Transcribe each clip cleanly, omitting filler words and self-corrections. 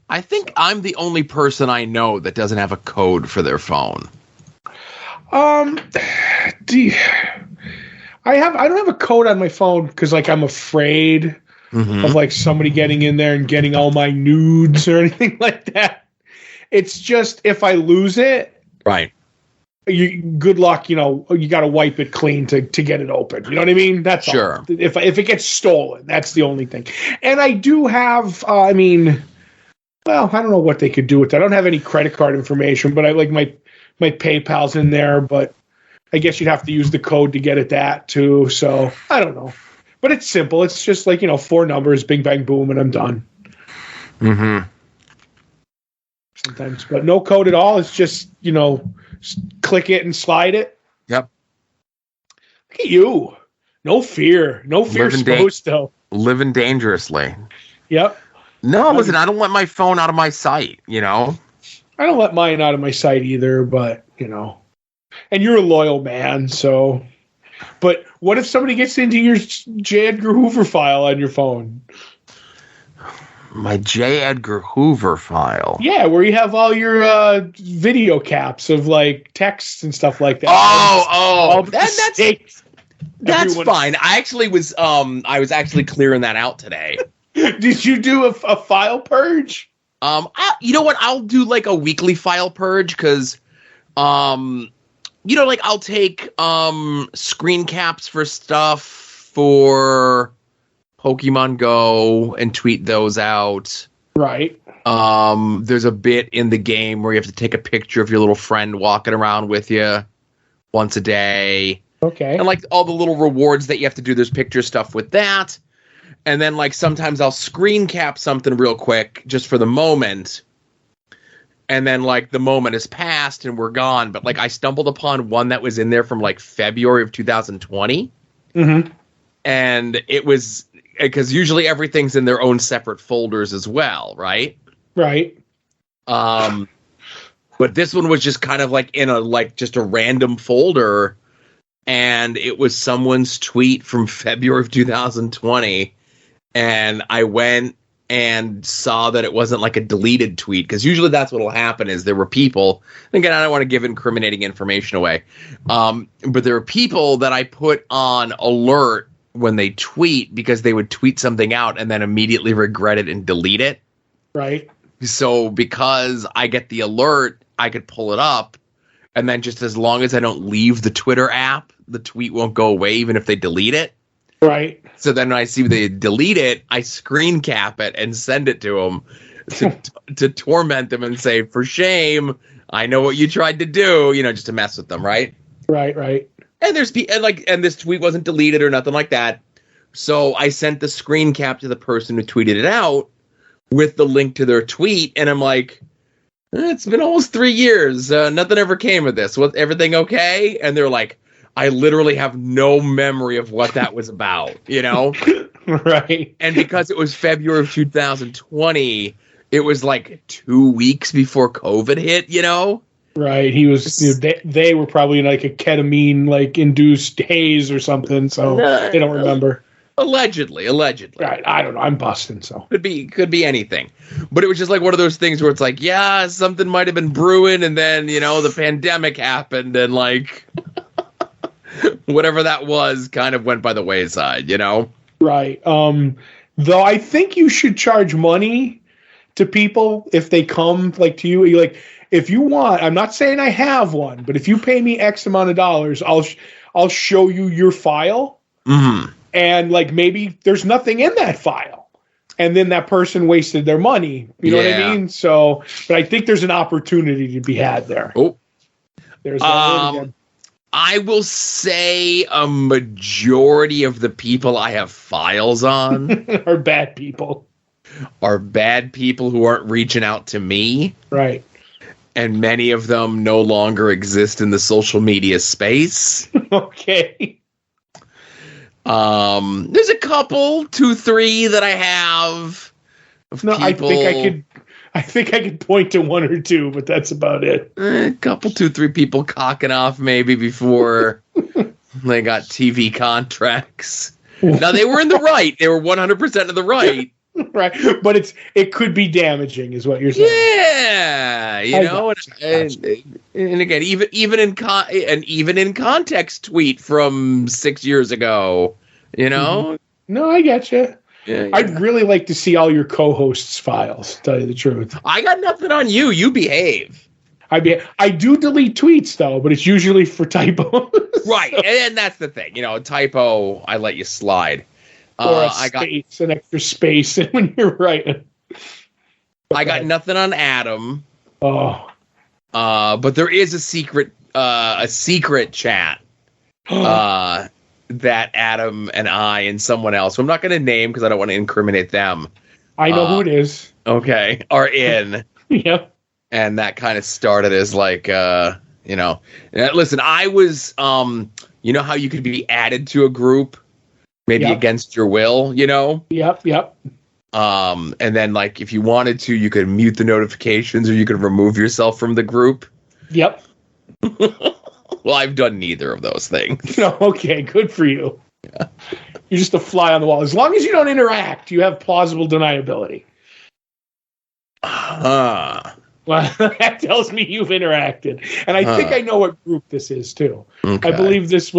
I think I'm the only person I know that doesn't have a code for their phone. I don't have a code on my phone because like I'm afraid of like somebody getting in there and getting all my nudes or anything like that. It's just if I lose it, right? Good luck. You know, you got to wipe it clean to get it open. You know what I mean? That's sure. All. If it gets stolen, that's the only thing. And I do have. I mean, well, I don't know what they could do with that. I don't have any credit card information, but I like my PayPal's in there. But I guess you'd have to use the code to get at that too. So I don't know. But it's simple. It's just like, 4 numbers, bing, bang, boom, and I'm done. Mm-hmm. Sometimes. But no code at all. It's just, click it and slide it. Yep. Look at you. No fear. No fear supposed to. Living dangerously. Yep. No, listen, I don't let my phone out of my sight, I don't let mine out of my sight either, but, And you're a loyal man, so... But what if somebody gets into your J. Edgar Hoover file on your phone? My J. Edgar Hoover file? Yeah, where you have all your video caps of like texts and stuff like that. That's fine. I actually was I was actually clearing that out today. Did you do a file purge? You know what? I'll do like a weekly file purge because I'll take screen caps for stuff for Pokemon Go and tweet those out. Right. There's a bit in the game where you have to take a picture of your little friend walking around with you once a day. Okay. And like all the little rewards that you have to do, there's picture stuff with that. And then like sometimes I'll screen cap something real quick just for the moment. And then, like, the moment has passed and we're gone. But, like, I stumbled upon one that was in there from, like, February of 2020. Mm-hmm. And it was – because usually everything's in their own separate folders as well, right? Right. But this one was just kind of, like, in a – like, just a random folder. And it was someone's tweet from February of 2020. And I went – and saw that it wasn't like a deleted tweet, because usually that's what will happen is there were people, again, I don't want to give incriminating information away, but there were people that I put on alert when they tweet because they would tweet something out and then immediately regret it and delete it. Right. So because I get the alert, I could pull it up, and then just as long as I don't leave the Twitter app, the tweet won't go away even if they delete it. Right. So then when I see they delete it, I screen cap it and send it to them to torment them and say, for shame, I know what you tried to do, just to mess with them, right? Right, right. And and this tweet wasn't deleted or nothing like that. So I sent the screen cap to the person who tweeted it out with the link to their tweet, and I'm like, it's been almost 3 years. Nothing ever came of this. Was everything okay? And they're like, I literally have no memory of what that was about, Right. And because it was February of 2020, it was like 2 weeks before COVID hit, Right. He was, they were probably in like a ketamine, like induced haze or something. So they don't remember. Allegedly. Right. I don't know. I'm busting. So could be anything, but it was just like one of those things where it's like, yeah, something might've been brewing. And then, the pandemic happened and like, whatever that was kind of went by the wayside, Right. Though I think you should charge money to people if they come like to you. Like, if you want, I'm not saying I have one, but if you pay me X amount of dollars, I'll show you your file. Mm-hmm. And like maybe there's nothing in that file, and then that person wasted their money. You know what I mean? So, but I think there's an opportunity to be had there. Oh, there's that word again. I will say a majority of the people I have files on are bad people. Are bad people who aren't reaching out to me. Right. And many of them no longer exist in the social media space. Okay. There's a couple, 2, 3 that I have. No, people. I think I could point to 1 or 2, but that's about it. A couple, 2, 3 people cocking off maybe before they got TV contracts. Now, they were in the right. They were 100% of the right. Right, but it could be damaging, is what you're saying. Yeah, and again, even in context tweet from 6 years ago, No, I get you. Yeah. I'd really like to see all your co-hosts' files, to tell you the truth. I got nothing on you. You behave. I do delete tweets though, but it's usually for typos. Right, and that's the thing. Typo, I let you slide. Or an extra space when you're writing. I got nothing on Adam. Oh. But there is a secret chat that Adam and I and someone else, who I'm not going to name because I don't want to incriminate them. I know who it is. Okay, are in. Yep. And that kind of started as like, listen, I was, you know how you could be added to a group, maybe against your will, Yep. And then like, if you wanted to, you could mute the notifications or you could remove yourself from the group. Yep. Well, I've done neither of those things. No, okay, good for you. Yeah. You're just a fly on the wall. As long as you don't interact, you have plausible deniability. Well, that tells me you've interacted, and I think I know what group this is too. Okay. I believe is this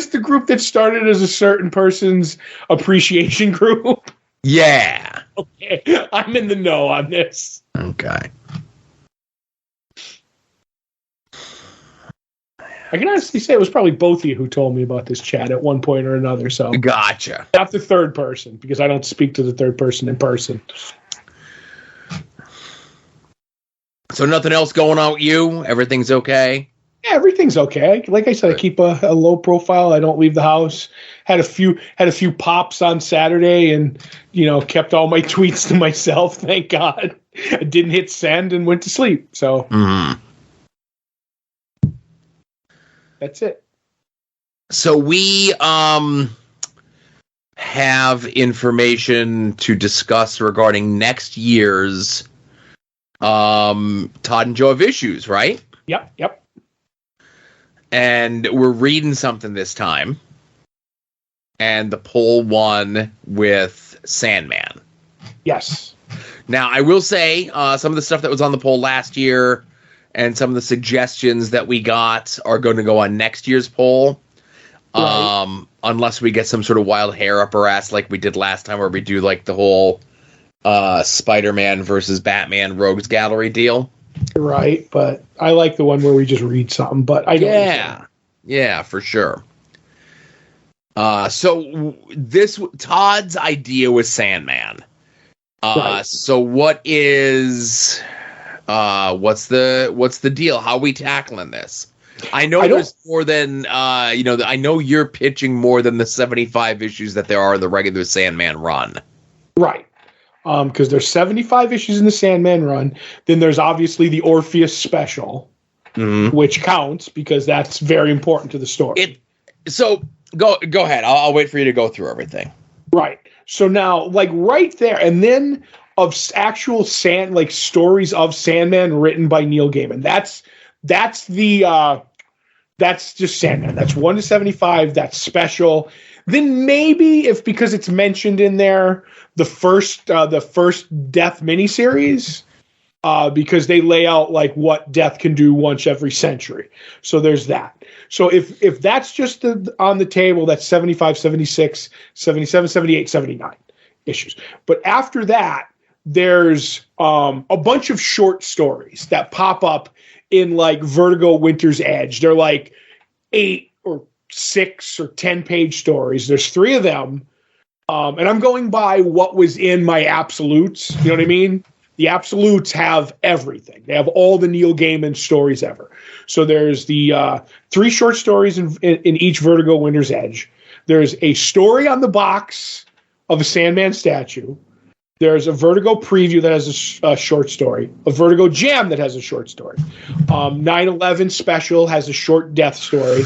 the group that started as a certain person's appreciation group? Yeah. Okay, I'm in the know on this. Okay. I can honestly say it was probably both of you who told me about this chat at one point or another. So gotcha. Not the third person, because I don't speak to the third person in person. So nothing else going on with you? Everything's okay? Yeah, everything's okay. Like I said, I keep a low profile. I don't leave the house. Had a few pops on Saturday, and kept all my tweets to myself. Thank God. I didn't hit send and went to sleep. So that's it. So we have information to discuss regarding next year's Todd and Joe have issues, right? Yep. And we're reading something this time, and the poll won with Sandman. Yes. Now, I will say some of the stuff that was on the poll last year and some of the suggestions that we got are going to go on next year's poll, right. Unless we get some sort of wild hair up our ass like we did last time, where we do like the whole Spider-Man versus Batman Rogues Gallery deal. Right, but I like the one where we just read something, but I don't. Yeah, for sure. So Todd's idea was Sandman. Right. So what's the deal? How are we tackling this? I know there's more than I know you're pitching more than the 75 issues that there are in the regular Sandman run. Right. Because there's 75 issues in the Sandman run. Then there's obviously the Orpheus special, which counts because that's very important to the story. So go ahead. I'll wait for you to go through everything. Right. So now, like right there, and then of actual stories of Sandman written by Neil Gaiman. That's just Sandman. That's 1 to 75. That's special. Then maybe because it's mentioned in there, the first Death miniseries, because they lay out like what Death can do once every century. So there's that. So if that's just on the table, that's 75, 76, 77, 78, 79 issues. But after that, there's a bunch of short stories that pop up in like Vertigo Winter's Edge. They're like 8 or 6 or 10 page stories. There's 3 of them. And I'm going by what was in my absolutes. You know what I mean? The absolutes have everything. They have all the Neil Gaiman stories ever. So there's the 3 short stories in each Vertigo Winter's Edge. There's a story on the box of a Sandman statue. There's a Vertigo preview that has a short story. A Vertigo Jam that has a short story. 9/11 special has a short Death story.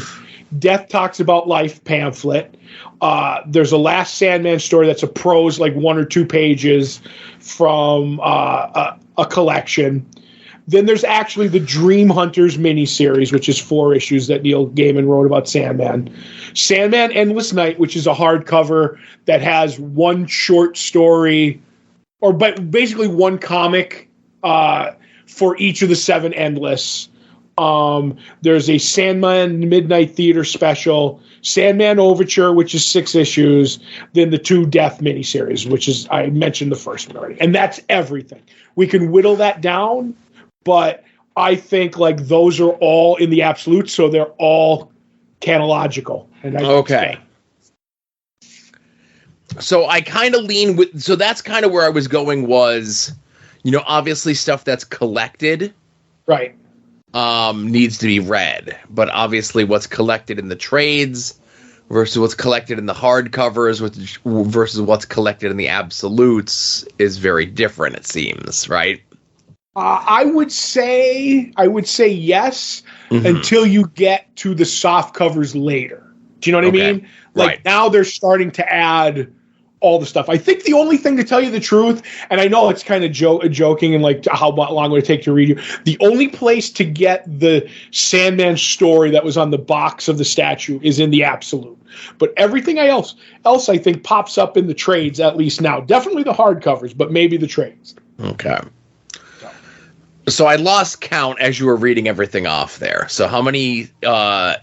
Death Talks About Life pamphlet. There's a Last Sandman story that's a prose, like 1 or 2 pages from a collection. Then there's actually the Dream Hunters miniseries, which is 4 issues that Neil Gaiman wrote about Sandman. Sandman Endless Night, which is a hardcover that has one short story, but basically one comic for each of the 7 Endless. There's a Sandman Midnight Theater special, Sandman Overture, which is 6 issues, then the 2 Death miniseries, which is, I mentioned the first one already. And that's everything. We can whittle that down, but I think like those are all in the absolute, so they're all canological. And okay. So I kind of lean with, so that's kind of where I was going was, obviously stuff that's collected. Right. Needs to be read, but obviously what's collected in the trades versus what's collected in the hardcovers versus what's collected in the absolutes is very different, it seems, right? I would say yes, until you get to the soft covers later. Do you know what I mean? Like now they're starting to add all the stuff. I think the only thing, to tell you the truth, and I know it's kind of joking and like how long would it take to read you, the only place to get the Sandman story that was on the box of the statue is in the absolute. But everything else I think pops up in the trades, at least now. Definitely the hardcovers, but maybe the trades. Okay. So I lost count as you were reading everything off there. So how many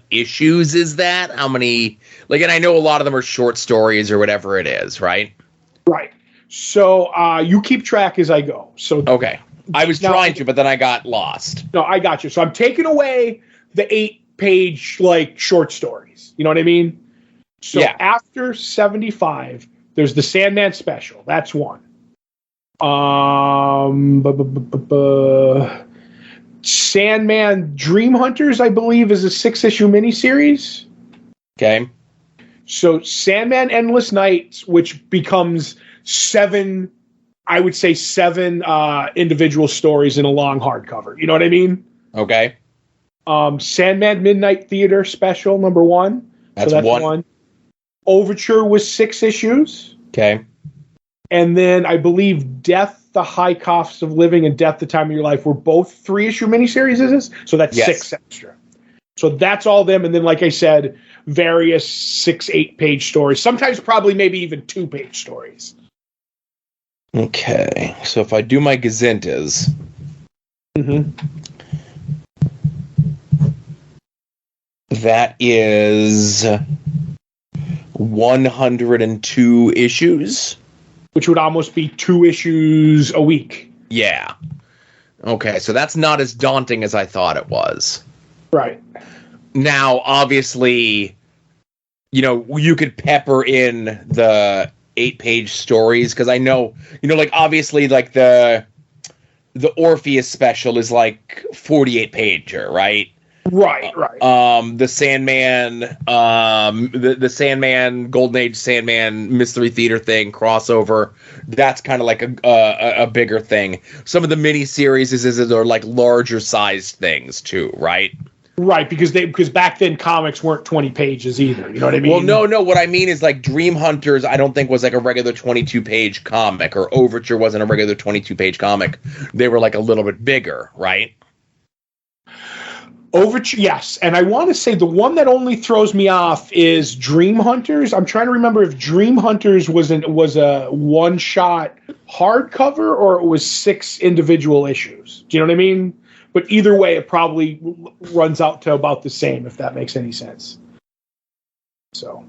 issues is that? How many, like, and I know a lot of them are short stories or whatever it is, right? Right. So you keep track as I go. So okay. I was trying to, but then I got lost. No, I got you. So I'm taking away the 8-page like short stories. You know what I mean? So after 75, there's the Sandman special. That's one. Sandman Dream Hunters, I believe, is a 6-issue miniseries. Okay. So Sandman Endless Nights, which becomes 7, I would say 7 individual stories in a long hardcover. You know what I mean? Okay. Sandman Midnight Theater special, number 1. That's one. Overture was 6 issues. Okay. And then I believe Death, the High Cost of Living, and Death, the Time of Your Life were both 3-issue miniseries, is this? So that's 6 extra. So that's all them. And then, like I said, various 6, 8-page stories. Sometimes probably maybe even 2-page stories. Okay. So if I do my gazintas. That is 102 issues. Which would almost be 2 issues a week. Yeah. Okay, so that's not as daunting as I thought it was. Right. Now, obviously, you could pepper in the 8-page stories, because I know, like, obviously, like, the Orpheus special is, like, 48-pager, right? Right. The Sandman, the Sandman, Golden Age Sandman Mystery Theater thing, crossover, that's kind of like a bigger thing. Some of the mini-series are like larger sized things too, right? Right, because back then comics weren't 20 pages either, you know what I mean? Well, no, what I mean is like Dream Hunters, I don't think was like a regular 22-page comic, or Overture wasn't a regular 22-page comic. They were like a little bit bigger, right? Overture, yes. And I want to say the one that only throws me off is Dream Hunters. I'm trying to remember if Dream Hunters was a one-shot hardcover or it was 6 individual issues. Do you know what I mean? But either way, it probably runs out to about the same, if that makes any sense. So,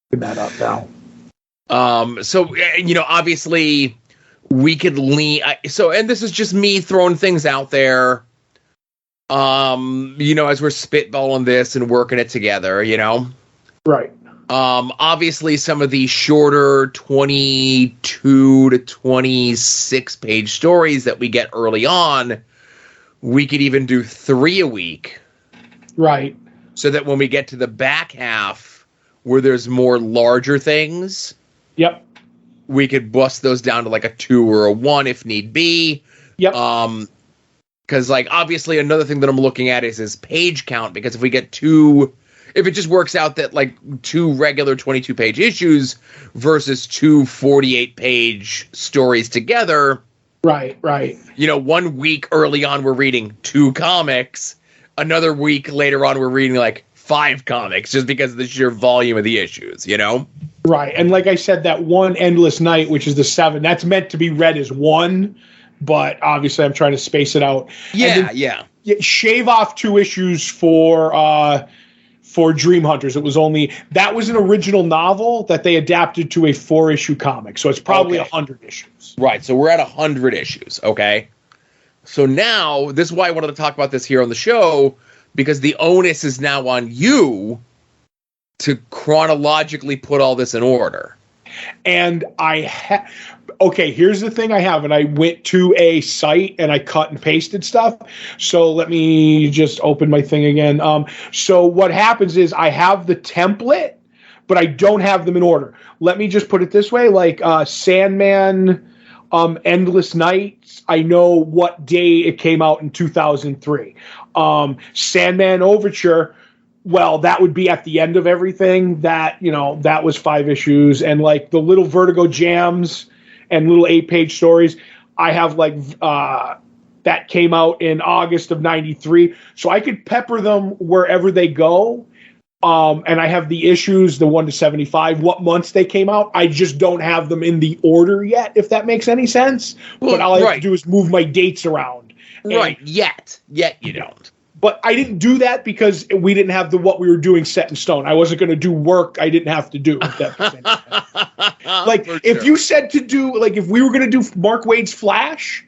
get that up now. So, obviously, we could lean... and this is just me throwing things out there. As we're spitballing this and working it together, Right. Obviously some of the shorter 22 to 26 page stories that we get early on, we could even do 3 a week. Right. So that when we get to the back half where there's more larger things, yep, we could bust those down to like a 2 or a 1 if need be. Yep. Because, like, obviously another thing that I'm looking at is page count, because if we get 2, if it just works out that, like, 2 regular 22-page issues versus 2 48-page stories together, Right, right. You know, 1 week early on we're reading 2 comics, another week later on we're reading like 5 comics, just because of the sheer volume of the issues, you know? Right. And like I said, that one Endless Night, which is the 7, that's meant to be read as one, but obviously I'm trying to space it out. Yeah, yeah. Shave off 2 issues for Dream Hunters. That was an original novel that they adapted to a 4-issue comic. So it's probably 100 issues. Right. So we're at 100 issues. Okay. So now, this is why I wanted to talk about this here on the show, because the onus is now on you to chronologically put all this in order. And okay, here's the thing I have, and I went to a site and I cut and pasted stuff. So let me just open my thing again. So what happens is I have the template, but I don't have them in order. Let me just put it this way, like Sandman, Endless Nights, I know what day it came out in 2003. Sandman Overture, well, that would be at the end of everything. That was 5 issues, and like the little Vertigo jams and little 8-page stories, I have like that came out in August of '93, so I could pepper them wherever they go. And I have the issues, the 1 to 75, what months they came out. I just don't have them in the order yet, if that makes any sense. Well, but all I have to do is move my dates around. Right, yet you don't. But I didn't do that because we didn't have what we were doing set in stone. I wasn't going to do work I didn't have to do. If that makes any sense. Like, if you said to do, like, if we were going to do Mark Waid's Flash,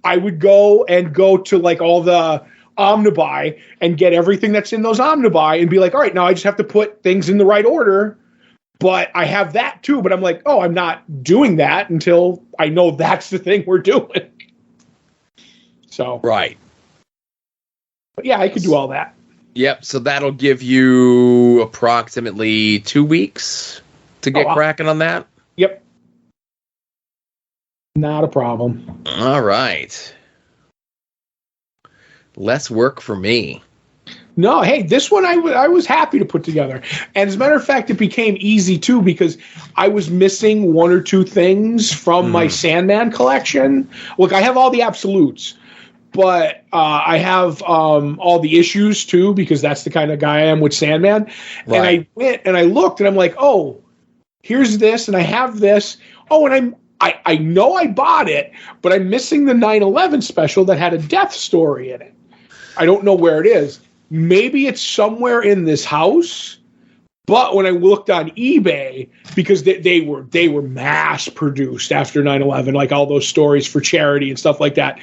I would go to, like, all the Omnibuy and get everything that's in those Omnibuy and be like, all right, now I just have to put things in the right order. But I have that, too. But I'm like, oh, I'm not doing that until I know that's the thing we're doing. So. Right. But yeah, I could do all that. Yep, so that'll give you approximately 2 weeks to get cracking on that? Yep. Not a problem. All right. Less work for me. No, hey, this one I was happy to put together. And as a matter of fact, it became easy, too, because I was missing 1 or 2 things from my Sandman collection. Look, I have all the absolutes. But I have all the issues, too, because that's the kind of guy I am with Sandman. Right. And I went and I looked, and I'm like, oh, here's this, and I have this. Oh, and I know I bought it, but I'm missing the 9/11 special that had a death story in it. I don't know where it is. Maybe it's somewhere in this house. But when I looked on eBay, because they were mass produced after 9/11, like all those stories for charity and stuff like that,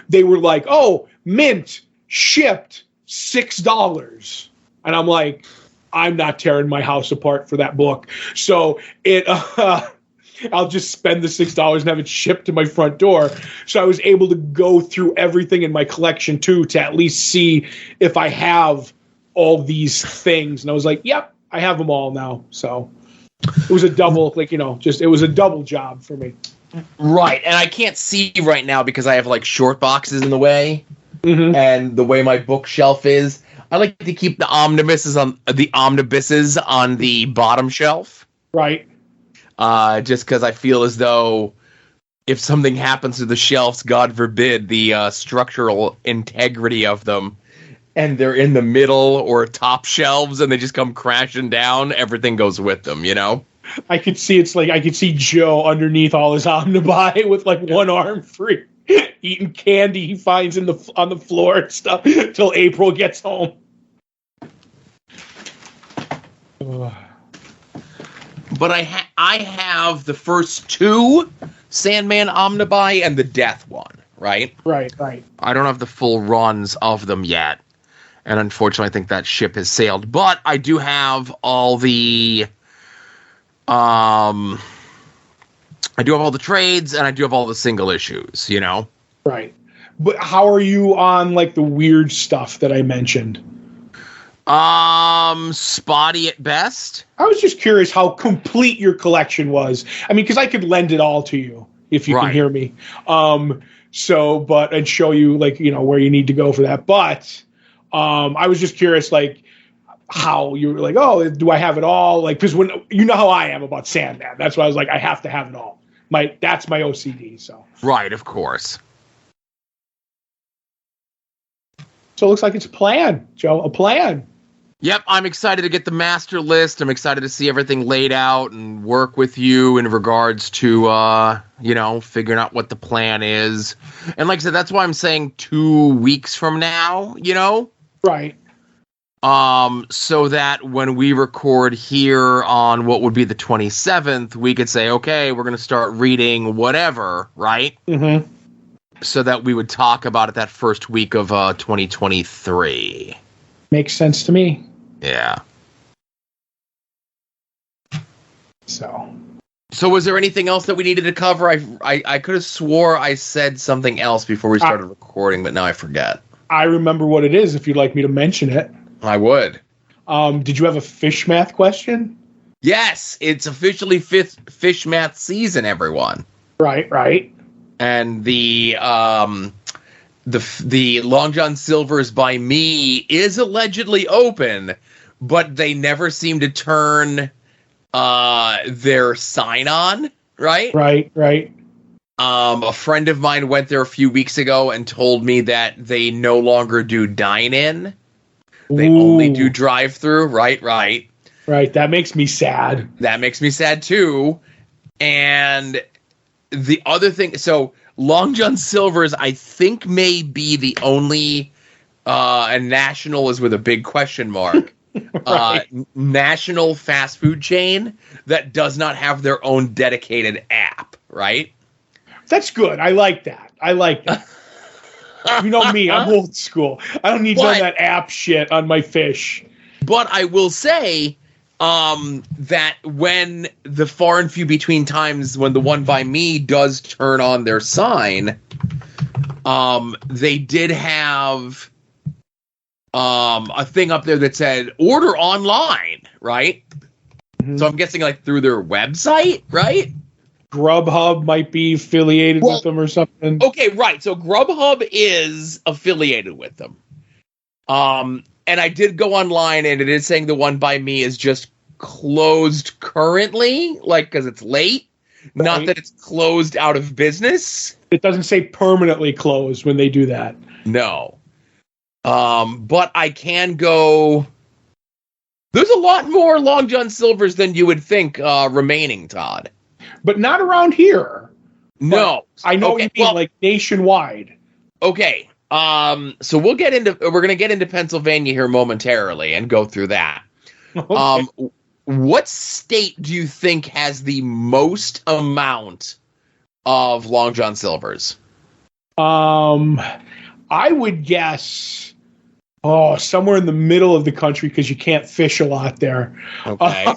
they were like, oh, mint, shipped, $6. And I'm like, I'm not tearing my house apart for that book. So I'll just spend the $6 and have it shipped to my front door. So I was able to go through everything in my collection, too, to at least see if I have all these things. And I was like, yep. I have them all now, so it was a double, it was a double job for me. Right, and I can't see right now because I have, like, short boxes in the way, and the way my bookshelf is. I like to keep the omnibuses on the bottom shelf. Right. Just because I feel as though if something happens to the shelves, God forbid, the structural integrity of them, and they're in the middle or top shelves and they just come crashing down, everything goes with them, you know? I could see Joe underneath all his Omnibuy with like one arm free, eating candy he finds on the floor and stuff till April gets home. But I have the first 2 Sandman Omnibuy and the Death one, right? Right. I don't have the full runs of them yet. And unfortunately, I think that ship has sailed. But I do have all the, I do have all the trades, and I do have all the single issues. You know. Right. But how are you on like the weird stuff that I mentioned? Spotty at best. I was just curious how complete your collection was. I mean, because I could lend it all to you if you can hear me. And show you where you need to go for that, but. I was just curious, like, how you were like, oh, do I have it all? Like, because when you know how I am about Sandman, that's why I was like, I have to have it all. I'm that's my OCD. So Right, of course. it looks like it's a plan, Joe. A plan. Yep, I'm excited to get the master list. I'm excited to see everything laid out and work with you in regards to, figuring out what the plan is. And like I said, that's why I'm saying 2 weeks from now, Right. So that when we record here on what would be the 27th, we could say, okay, we're going to start reading whatever, right? Mm-hmm. So that we would talk about it that first week of 2023. Makes sense to me. Yeah. So was there anything else that we needed to cover? I could have swore I said something else before we started recording, but now I forget. I remember what it is if you'd like me to mention it. I would. Did you have a fish math question? Yes, it's officially fifth fish math season, everyone. Right. And the Long John Silver's by me is allegedly open, but they never seem to turn their sign on, right? Right. A friend of mine went there a few weeks ago and told me that they no longer do dine-in. They only do drive-through. Right. Right. That makes me sad. That makes me sad, too. And the other thing, so Long John Silver's, I think, may be the only, and national is with a big question mark, Right. national fast food chain that does not have their own dedicated app, right? That's good. I like that. You know me, I'm old school. I don't need none of that app shit on my fish. But I will say that when the far and few between times when the one by me does turn on their sign, they did have a thing up there that said order online, right? Mm-hmm. So I'm guessing like through their website, right? Grubhub might be affiliated with them or something. Okay, right. So Grubhub is affiliated with them. And I did go online, and it is saying the one by me is just closed currently, like, because it's late. Right. Not that it's closed out of business. It doesn't say permanently closed when they do that. No. But I can go... There's a lot more Long John Silver's than you would think remaining, Todd. But not around here. No. But I know what you mean, like nationwide. Okay. So we're going to get into Pennsylvania here momentarily and go through that. Okay. What state do you think has the most amount of Long John Silver's? I would guess, somewhere in the middle of the country because you can't fish a lot there. Okay.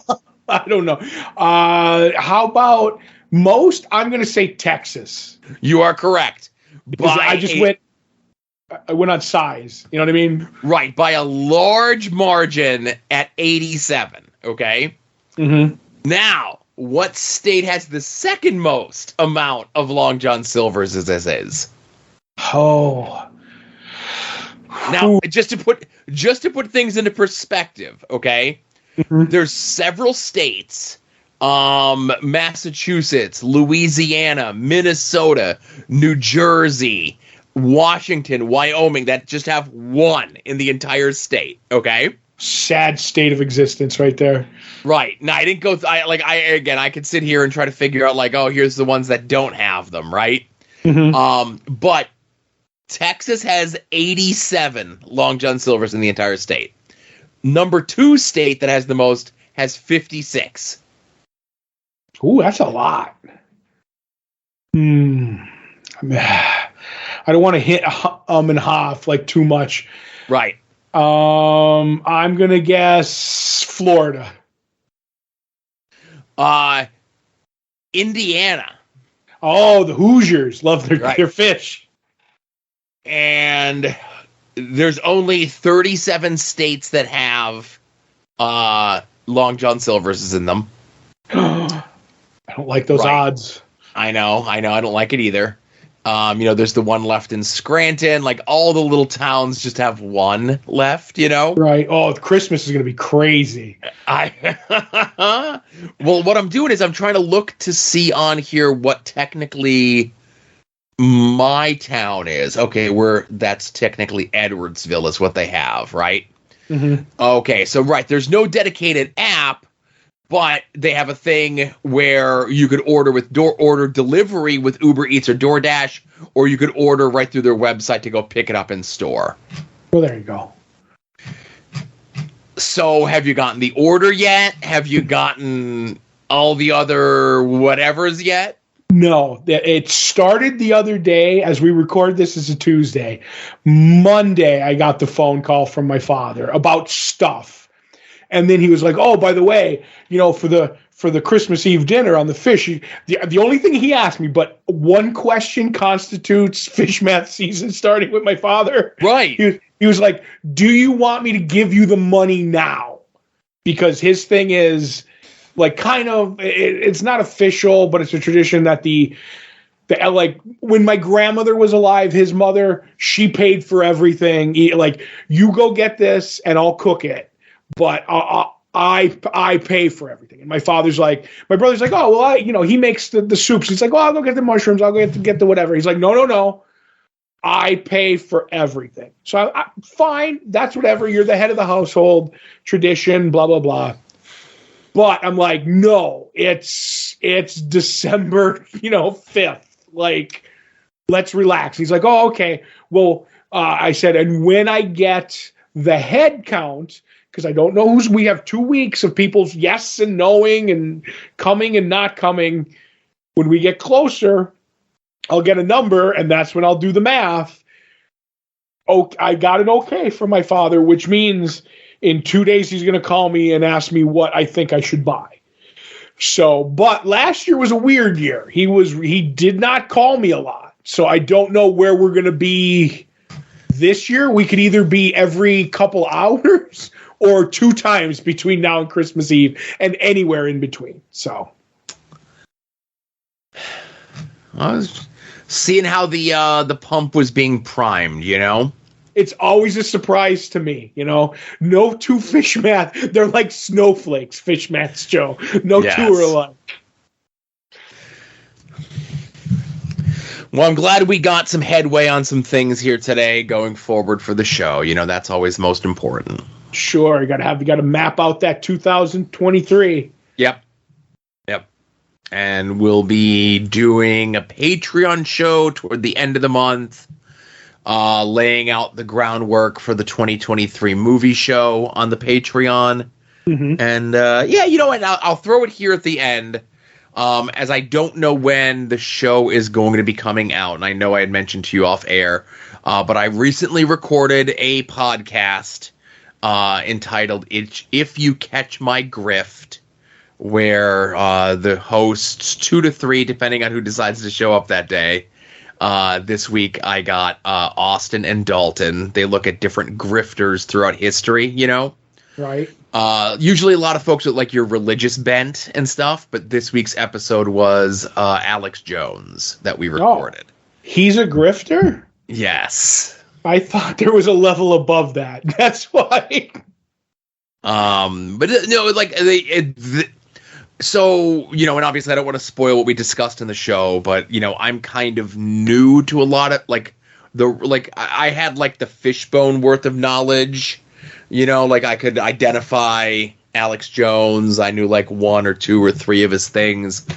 I don't know. How about most? I'm going to say Texas. You are correct. I went on size. You know what I mean? Right. By a large margin at 87. Okay. Mm-hmm. Now, what state has the second most amount of Long John Silver's as this is? Oh. Now, just to put things into perspective, okay? Mm-hmm. There's several states, Massachusetts, Louisiana, Minnesota, New Jersey, Washington, Wyoming, that just have one in the entire state, okay? Sad state of existence right there. Right. Now, I didn't go... I could sit here and try to figure out, like, oh, here's the ones that don't have them, right? Mm-hmm. But Texas has 87 Long John Silver's in the entire state. Number 2 state that has the most has 56. Ooh, that's a lot. I don't want to hit and half like too much. Right. I'm gonna guess Florida. Indiana. Oh, the Hoosiers love their fish. And there's only 37 states that have Long John Silver's in them. I don't like those odds. I know. I don't like it either. There's the one left in Scranton. Like, all the little towns just have one left, Right. Oh, Christmas is going to be crazy. Well, what I'm doing is I'm trying to look to see on here what technically my town is. Okay, that's technically Edwardsville is what they have, right? Mm-hmm. Okay, so there's no dedicated app, but they have a thing where you could order with order delivery with Uber Eats or DoorDash, or you could order right through their website to go pick it up in store. Well, there you go. So, have you gotten the order yet? Have you gotten all the other whatevers yet? No, it started the other day. As we record this, is a Tuesday. Monday, I got the phone call from my father about stuff. And then he was like, "Oh, by the way, for the Christmas Eve dinner on the fish, the only thing he asked me, but one question constitutes fish math season starting with my father." Right. He was like, "Do you want me to give you the money now?" Because his thing is like it's not official, but it's a tradition that the like when my grandmother was alive, his mother, she paid for everything. Like, you go get this and I'll cook it. But I pay for everything. And my brother's like, "Oh, well, he makes the soups." He's like, "Oh, I'll go get the mushrooms. I'll go get the whatever." He's like, No. I pay for everything. So fine. That's whatever. You're the head of the household, tradition, blah, blah, blah. But I'm like, no, it's December, 5th. Like, let's relax. He's like, "Oh, okay." Well, I said, "And when I get the head count," because I don't know we have 2 weeks of people's yes and knowing and coming and not coming. When we get closer, I'll get a number, and that's when I'll do the math. Oh, I got an okay from my father, which means in 2 days he's going to call me and ask me what I think I should buy. So, but last year was a weird year. He did not call me a lot. So I don't know where we're going to be this year. We could either be every couple hours or 2 times between now and Christmas Eve, and anywhere in between. So I was seeing how the pump was being primed, It's always a surprise to me, No two fish math. They're like snowflakes, fish maths, Joe. No Yes. two are alike. Well, I'm glad we got some headway on some things here today going forward for the show. That's always most important. Sure, you got to map out that 2023. Yep. And we'll be doing a Patreon show toward the end of the month, laying out the groundwork for the 2023 movie show on the Patreon. Mm-hmm. And what? I'll throw it here at the end, as I don't know when the show is going to be coming out. And I know I had mentioned to you off air, but I recently recorded a podcast entitled "If You Catch My Grift," where the hosts, 2 to 3, depending on who decides to show up that day. This week I got Austin and Dalton. They look at different grifters throughout history, Right. Usually a lot of folks with like your religious bent and stuff, but this week's episode was Alex Jones that we recorded. Oh, he's a grifter? Yes. I thought there was a level above that. That's why. But no, like so, and obviously I don't want to spoil what we discussed in the show, but I'm kind of new to a lot of I had like the fishbone worth of knowledge, like I could identify Alex Jones. I knew like 1 or 2 or 3 of his things.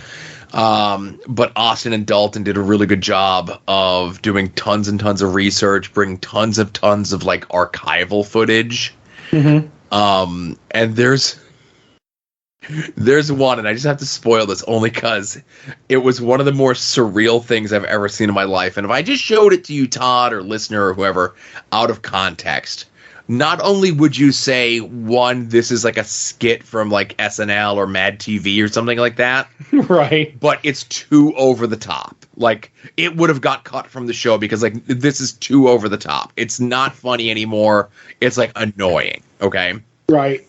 But Austin and Dalton did a really good job of doing tons and tons of research, bringing tons of like archival footage. Mm-hmm. And there's one, and I just have to spoil this only because it was one of the more surreal things I've ever seen in my life. And if I just showed it to you, Todd, or listener, or whoever, out of context, not only would you say, one, this is like a skit from like SNL or Mad TV or something like that. Right. But it's too over the top. Like, it would have got cut from the show because like this is too over the top. It's not funny anymore. It's like annoying. Okay. Right.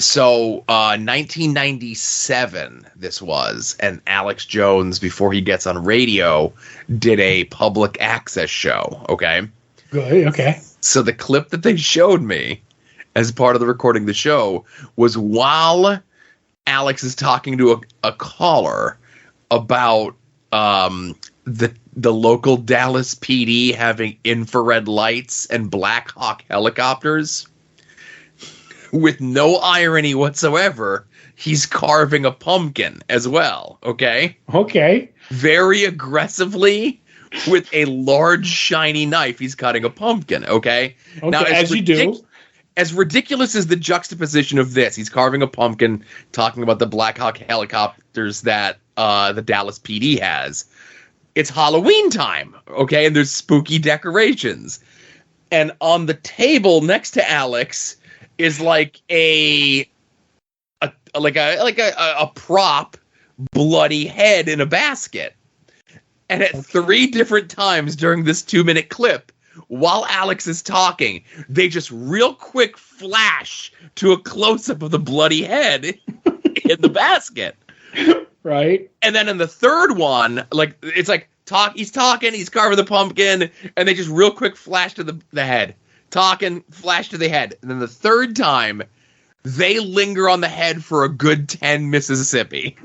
So 1997 this was, and Alex Jones, before he gets on radio, did a public access show, okay? Good, okay. So the clip that they showed me as part of the recording of the show was while Alex is talking to a caller about the local Dallas PD having infrared lights and Black Hawk helicopters. With no irony whatsoever, he's carving a pumpkin as well, okay? Okay. Very aggressively, with a large shiny knife, he's cutting a pumpkin, okay? Now, as you do. As ridiculous as the juxtaposition of this, he's carving a pumpkin, talking about the Black Hawk helicopters that the Dallas PD has. It's Halloween time, okay? And there's spooky decorations. And on the table next to Alex is like a prop bloody head in a basket. And at 3 different times during this 2-minute clip, while Alex is talking, they just real quick flash to a close-up of the bloody head in the basket. Right. And then in the third one, he's talking, he's carving the pumpkin, and they just real quick flash to the head. Talking, flash to the head. And then the third time, they linger on the head for a good 10 Mississippi.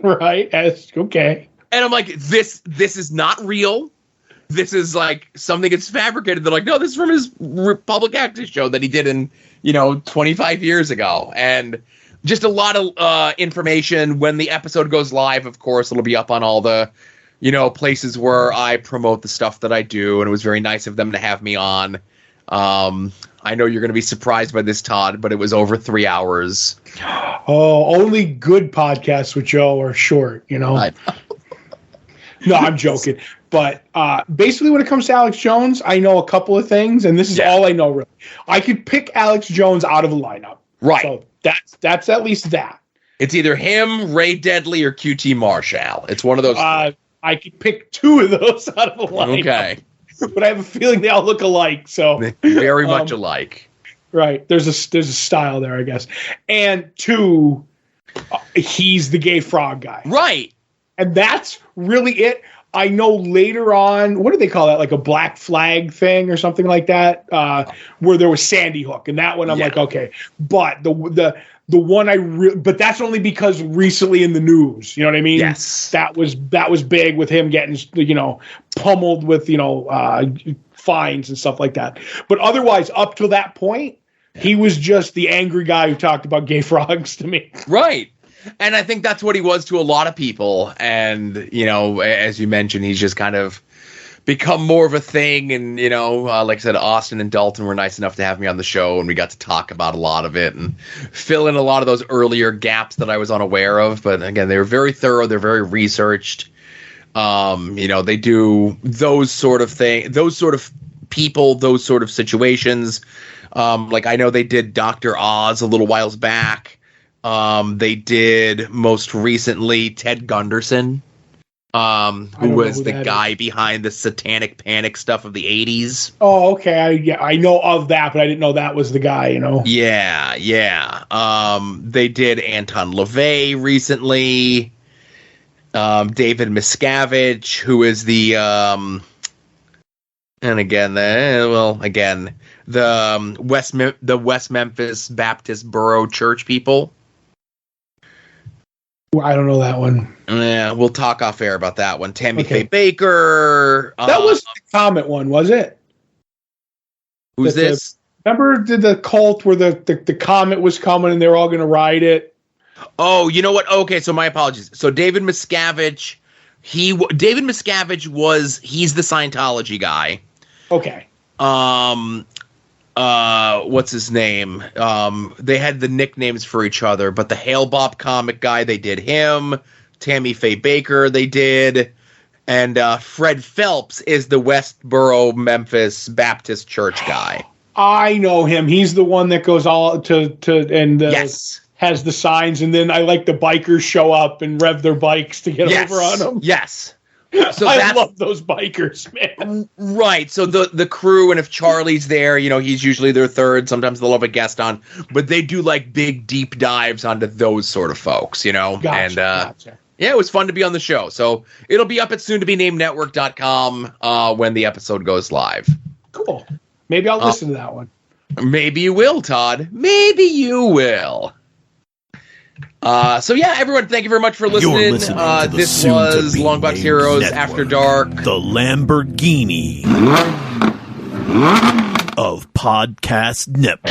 Right. Okay. And I'm like, this is not real. This is like something that's fabricated. They're like, no, this is from his public access show that he did in, 25 years ago. And just a lot of information. When the episode goes live, of course, it'll be up on all the, places where I promote the stuff that I do. And it was very nice of them to have me on. I know you're going to be surprised by this, Todd, but it was over 3 hours. Oh, only good podcasts with Joe are short, I know. No, I'm joking. But basically when it comes to Alex Jones, I know a couple of things, and this is all I know, really. I could pick Alex Jones out of a lineup. Right. So that's at least that. It's either him, Ray Deadly, or QT Marshall. It's one of those. I could pick 2 of those out of a lineup. Okay. But I have a feeling they all look alike. So very much alike. Right. There's a style there, I guess. And 2, he's the gay frog guy. Right. And that's really it. I know later on, what do they call that? Like a black flag thing or something like that, where there was Sandy Hook. And that one I'm like, okay. But the one but that's only because recently in the news, you know what I mean? Yes. That was big with him getting, pummeled with, fines and stuff like that. But otherwise, up to that point, he was just the angry guy who talked about gay frogs to me. Right. And I think that's what he was to a lot of people. And, as you mentioned, he's just kind of become more of a thing. And, like I said, Austin and Dalton were nice enough to have me on the show, and we got to talk about a lot of it and fill in a lot of those earlier gaps that I was unaware of. But again, they were very thorough. They're very researched. They do those sort of things, those sort of people, those sort of situations. Like I know they did Dr. Oz a little whiles back. They did most recently Ted Gunderson, who was the guy behind the Satanic Panic stuff of the 80s. Oh, okay. I know of that, but I didn't know that was the guy, Yeah. They did Anton LaVey recently. David Miscavige, who is the the West Memphis Baptist Borough Church people. I don't know that one. Yeah, we'll talk off air about that one. Tammy Faye Baker. That was the Comet one, was it? Who's this? Remember the cult where the Comet was coming and they were all going to ride it? Oh, you know what? Okay, so my apologies. So David Miscavige, he's the Scientology guy. Okay. What's his name? They had the nicknames for each other, but the Hale Bob comic guy, they did him. Tammy Faye Baker, they did. And Fred Phelps is the Westboro Memphis Baptist Church guy. I know him. He's the one that goes all yes. Has the signs, and then I like the bikers show up and rev their bikes to get over on them. Yes. So I love those bikers, man. Right. So the crew, and if Charlie's there, he's usually their third. Sometimes they'll have a guest on, but they do like big deep dives onto those sort of folks, Gotcha, and gotcha. Yeah, it was fun to be on the show. So it'll be up at soon-to-be-named-network.com when the episode goes live. Cool. Maybe I'll listen to that one. Maybe you will, Todd. Maybe you will. So yeah, everyone, thank you very much for listening. You're listening to the This was soon-to-be Longbox named Heroes Network, After Dark. the Lamborghini of podcast networks.